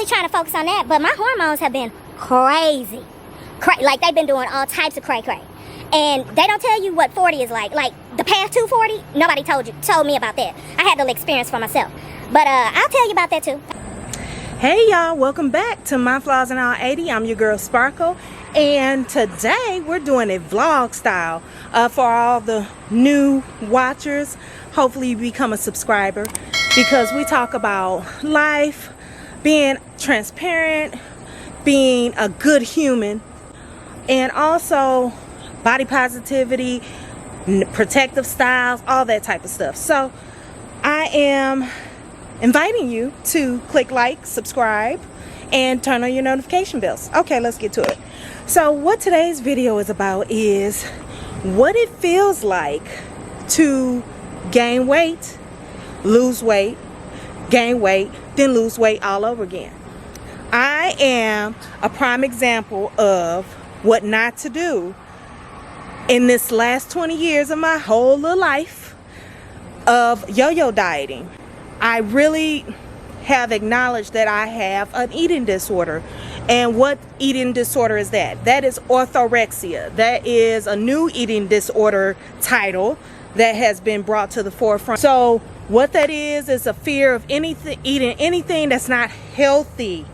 ain't trying to focus on that, but my hormones have been crazy. Like, they've been doing all types of cray-cray. And they don't tell you what 40 is like. Like, the path to 40, nobody told me about that. I had to experience for myself. But I'll tell you about that too. Hey y'all, welcome back to My Flaws in All 80. I'm your girl Sparkle, and today we're doing a vlog style for all the new watchers. Hopefully you become a subscriber, because we talk about life, being transparent, being a good human, and also body positivity, protective styles, all that type of stuff. So I am inviting you to click like, subscribe, and turn on your notification bells. Okay, let's get to it. So what today's video is about is what it feels like to gain weight, lose weight, gain weight, then lose weight all over again. I am a prime example of what not to do in this last 20 years of my whole little life of yo-yo dieting. I really have acknowledged that I have an eating disorder. And what eating disorder is that? That is orthorexia. That is a new eating disorder title that has been brought to the forefront. So what that is a fear of eating anything that's not healthy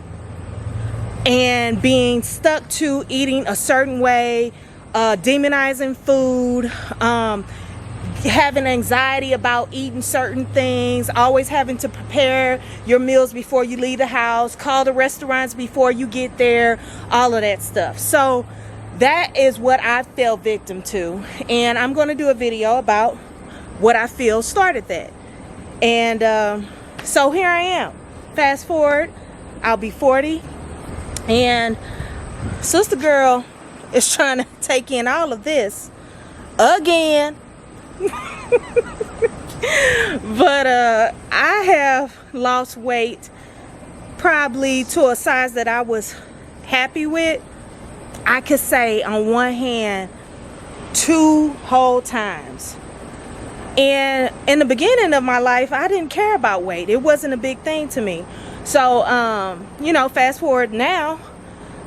and being stuck to eating a certain way, demonizing food, having anxiety about eating certain things, always having to prepare your meals before you leave the house, call the restaurants before you get there, all of that stuff. So that is what I fell victim to, and I'm going to do a video about what I feel started that. And so here I am. Fast forward, I'll be 40, and sister girl is trying to take in all of this again. But I have lost weight probably to a size that I was happy with. I could say on one hand 2 whole times. And in the beginning of my life, I didn't care about weight. It wasn't a big thing to me. So you know, fast forward now,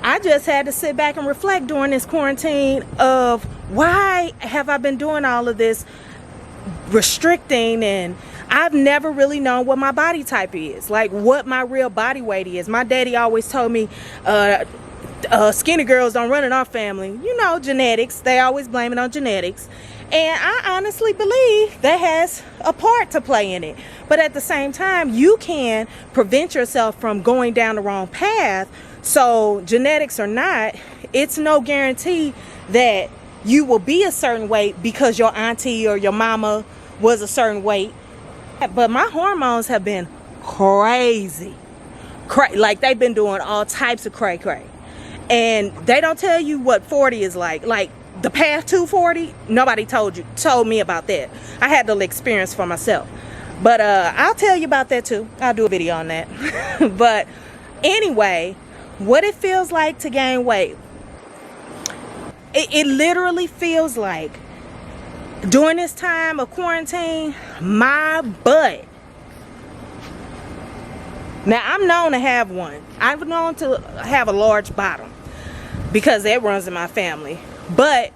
I just had to sit back and reflect during this quarantine of why have I been doing all of this restricting, and I've never really known what my body type is, like what my real body weight is. My daddy always told me skinny girls don't run in our family. You know, genetics. They always blame it on genetics. And I honestly believe that has a part to play in it. But at the same time, you can prevent yourself from going down the wrong path. So genetics or not, it's no guarantee that you will be a certain weight because your auntie or your mama was a certain weight. But my hormones have been crazy. Like, they've been doing all types of cray-cray. And they don't tell you what 40 is like. Like, the path to 40, nobody told me about that. I had to experience for myself. But I'll tell you about that too. I'll do a video on that. But anyway, what it feels like to gain weight. It literally feels like during this time of quarantine, my butt. Now, I'm known to have one. I'm known to have a large bottom because that runs in my family. But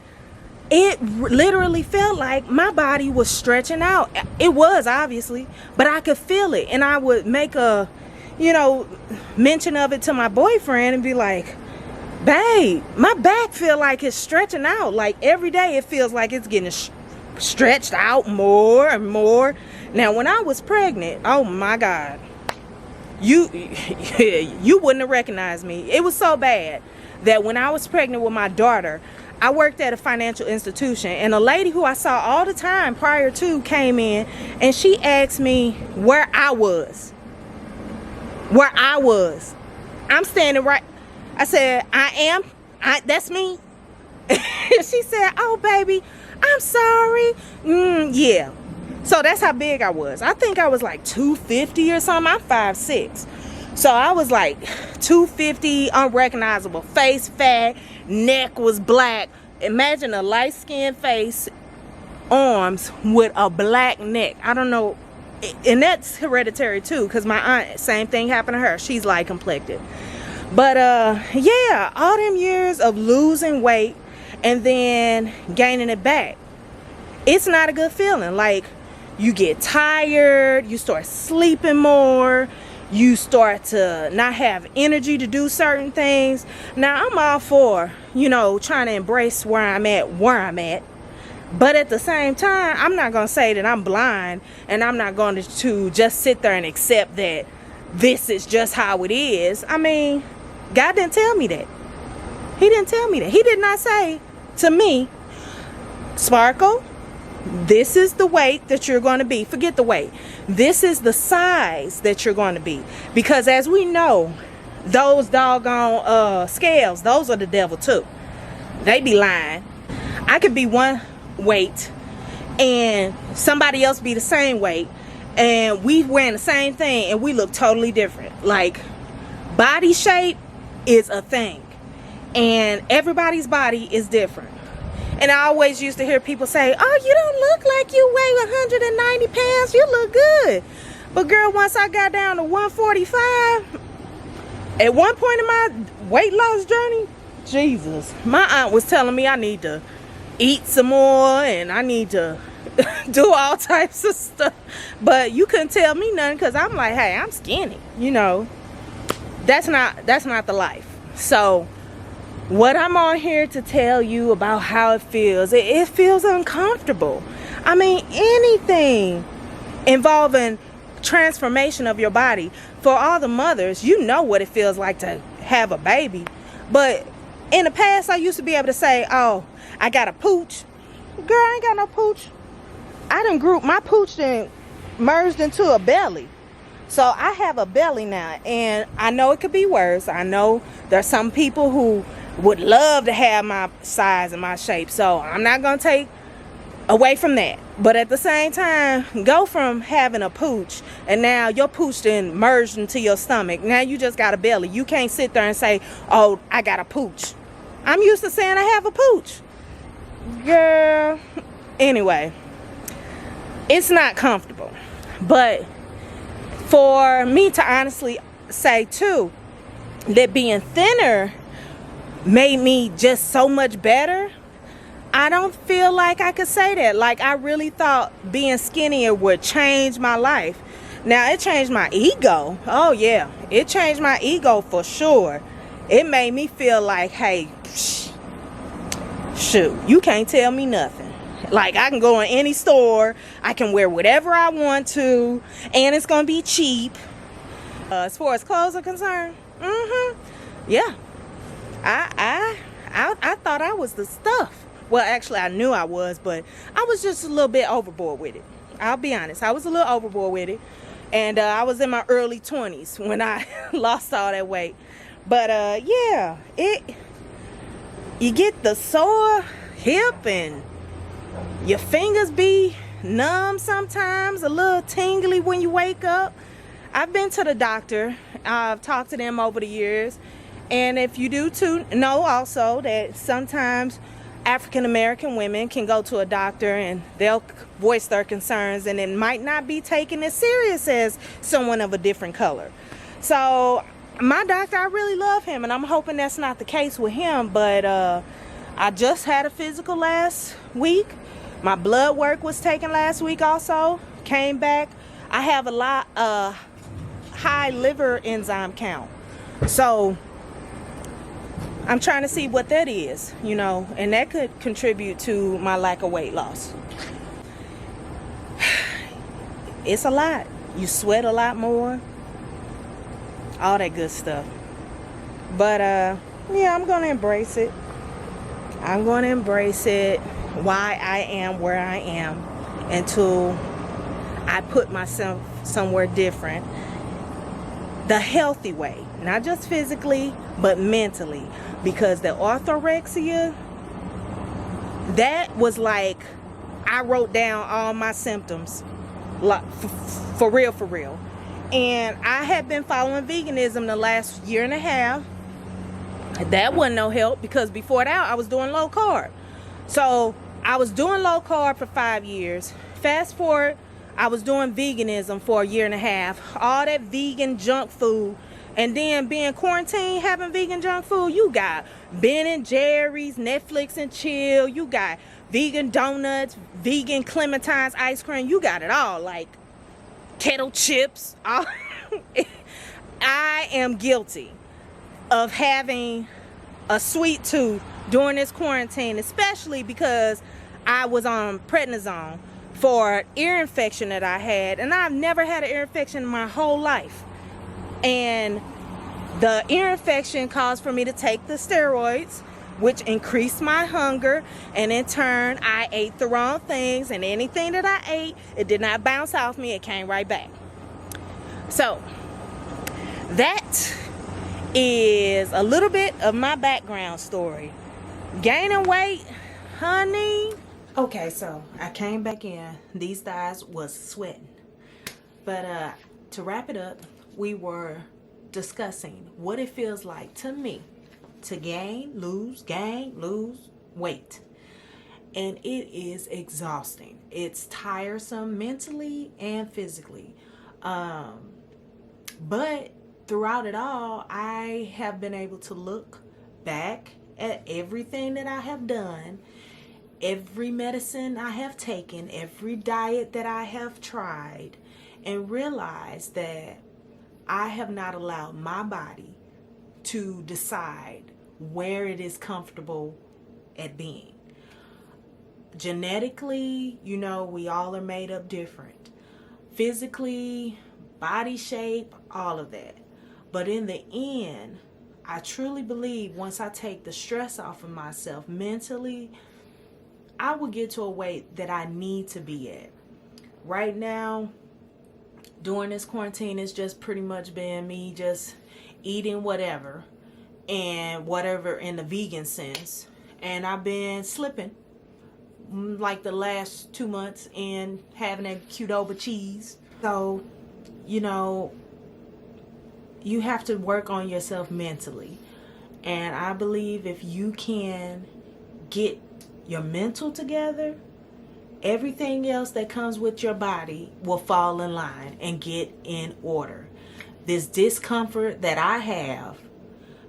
it literally felt like my body was stretching out. It was, obviously, but I could feel it. And I would make a, you know, mention of it to my boyfriend and be like, babe, my back feel like it's stretching out. Like, every day it feels like it's getting stretched out more and more. Now, when I was pregnant, oh my God, you wouldn't have recognized me. It was so bad that when I was pregnant with my daughter, I worked at a financial institution, and a lady who I saw all the time prior to came in, and she asked me where I was. I'm standing right. I said, that's me. She said, oh, baby, I'm sorry. Yeah. So that's how big I was. I think I was like 250 or something. I'm 5'6". So I was like 250, unrecognizable, face fat, neck was black. Imagine a light-skinned face, arms with a black neck. I don't know And that's hereditary too, because my aunt, same thing happened to her. She's light complected. But yeah, all them years of losing weight and then gaining it back, it's not a good feeling. Like, you get tired, you start sleeping more, you start to not have energy to do certain things. Now, I'm all for, you know, trying to embrace where I'm at. But at the same time, I'm not going to say that I'm blind, and I'm not going to just sit there and accept that this is just how it is. I mean, God didn't tell me that. He didn't tell me that. He did not say to me, Sparkle, this is the weight that you're going to be. Forget the weight. This is the size that you're going to be. Because as we know, those doggone scales, those are the devil too. They be lying. I could be one weight and somebody else be the same weight, and we wearing the same thing and we look totally different. Like, body shape is a thing, and everybody's body is different. And I always used to hear people say, oh, you don't look like you weigh 190 pounds, you look good. But girl, once I got down to 145, at one point in my weight loss journey, Jesus, my aunt was telling me I need to eat some more and I need to do all types of stuff. But you couldn't tell me nothing, because I'm like, hey, I'm skinny, you know. That's not the life. So what I'm on here to tell you about how it feels, it feels uncomfortable. I mean, anything involving transformation of your body, for all the mothers, you know what it feels like to have a baby. But in the past, I used to be able to say, oh, I got a pooch. Girl, I ain't got no pooch. I done grew, my pooch done merged into a belly. So I have a belly now, and I know it could be worse. I know there's some people who would love to have my size and my shape, so I'm not gonna take away from that. But at the same time, go from having a pooch and now your pooch then merged into your stomach. Now you just got a belly. You can't sit there and say, oh, I got a pooch. I'm used to saying I have a pooch. Girl, anyway, it's not comfortable. But for me to honestly say too, that being thinner made me just so much better, I don't feel like I could say that. Like, I really thought being skinnier would change my life. Now, it changed my ego. Oh yeah, it changed my ego for sure. It made me feel like, hey, shoot, you can't tell me nothing. Like, I can go in any store, I can wear whatever I want to, and it's gonna be cheap. As far as clothes are concerned, yeah, I thought I was the stuff. Well, actually, I knew I was, but I was just a little bit overboard with it. I'll be honest, I was a little overboard with it, and I was in my early 20s when I lost all that weight. But yeah, you get the sore hip and your fingers be numb sometimes, a little tingly when you wake up. I've been to the doctor. I've talked to them over the years. And if you do too, know also that sometimes African American women can go to a doctor and they'll voice their concerns, and it might not be taken as serious as someone of a different color. So my doctor, I really love him, and I'm hoping that's not the case with him. But I just had a physical last week. My blood work was taken last week also, came back. I have a lot high liver enzyme count, so I'm trying to see what that is, you know, and that could contribute to my lack of weight loss. It's a lot. You sweat a lot more, all that good stuff. But yeah, I'm gonna embrace it. I'm gonna embrace it, why I am where I am, until I put myself somewhere different, the healthy way, not just physically but mentally. Because the orthorexia, that was like, I wrote down all my symptoms, like for real. And I had been following veganism the last year and a half. That wasn't no help, because before that I was doing low carb. So I was doing low carb for 5 years. Fast forward, I was doing veganism for a year and a half. All that vegan junk food. And then being quarantined, having vegan junk food, you got Ben and Jerry's, Netflix and chill. You got vegan donuts, vegan clementines ice cream. You got it all. Like kettle chips. I am guilty of having a sweet tooth during this quarantine, especially because I was on prednisone for ear infection that I had, and I've never had an ear infection in my whole life. And the ear infection caused for me to take the steroids, which increased my hunger, and in turn I ate the wrong things, and anything that I ate, it did not bounce off me, it came right back. So that is a little bit of my background story. Gaining weight, honey. Okay, so I came back in. These thighs was sweating. But to wrap it up, we were discussing what it feels like to me to gain, lose weight. And it is exhausting. It's tiresome mentally and physically. But throughout it all, I have been able to look back at everything that I have done, every medicine I have taken, every diet that I have tried, and realize that I have not allowed my body to decide where it is comfortable at being. Genetically, you know, we all are made up different. Physically, body shape, all of that. But in the end, I truly believe once I take the stress off of myself mentally, I will get to a weight that I need to be at. Right now, during this quarantine, it's just pretty much been me just eating whatever, and whatever in the vegan sense. And I've been slipping like the last 2 months and having that Qdoba cheese. So, you know, you have to work on yourself mentally. And I believe if you can get your mental together, everything else that comes with your body will fall in line and get in order. This discomfort that I have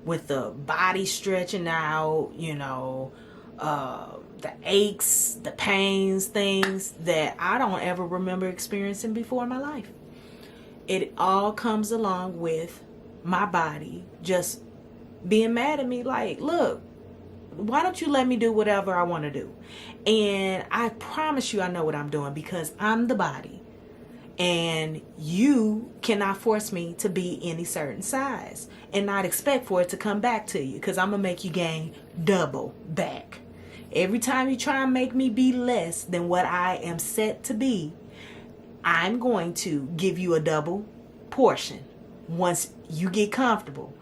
with the body stretching out, you know, the aches, the pains, things that I don't ever remember experiencing before in my life. It all comes along with my body just being mad at me like, look, why don't you let me do whatever I want to do? And I promise you I know what I'm doing, because I'm the body. And you cannot force me to be any certain size and not expect for it to come back to you, because I'm going to make you gain double back. Every time you try and make me be less than what I am set to be, I'm going to give you a double portion once you get comfortable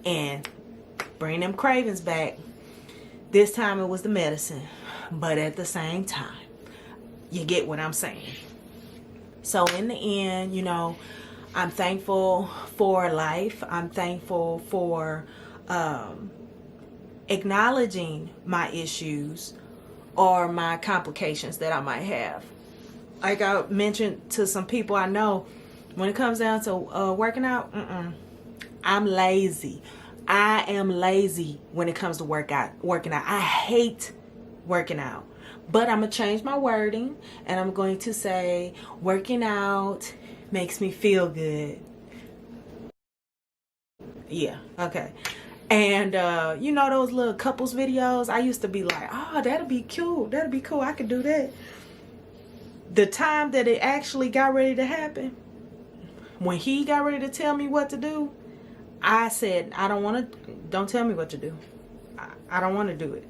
and bring them cravings back. This time it was the medicine, but at the same time, you get what I'm saying. So in the end, you know, I'm thankful for life. I'm thankful for acknowledging my issues or my complications that I might have. Like I mentioned to some people I know, when it comes down to working out, I'm lazy. I am lazy when it comes to working out. I hate working out. But I'm going to change my wording, and I'm going to say working out makes me feel good. Yeah, okay. And, you know those little couples videos? I used to be like, oh, that'll be cute. That'll be cool. I could do that. The time that it actually got ready to happen, when he got ready to tell me what to do, I said, don't tell me what to do. I don't want to do it.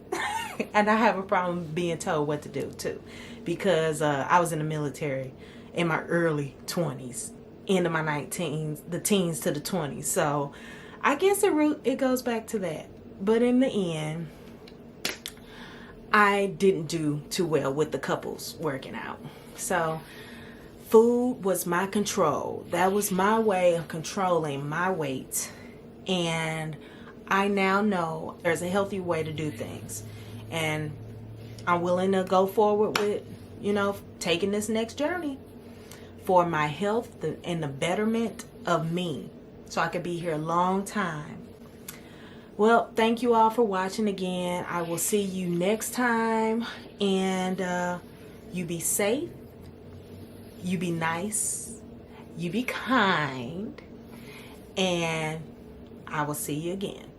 And I have a problem being told what to do too, because I was in the military in my early 20s, into my 19s, the teens to the 20s. So I guess it goes back to that. But in the end, I didn't do too well with the couples working out. So food was my control. That was my way of controlling my weight. And I now know there's a healthy way to do things. And I'm willing to go forward with, you know, taking this next journey. for my health and the betterment of me, so I could be here a long time. Well, thank you all for watching again. I will see you next time, and you be safe, you be nice, you be kind, and I will see you again.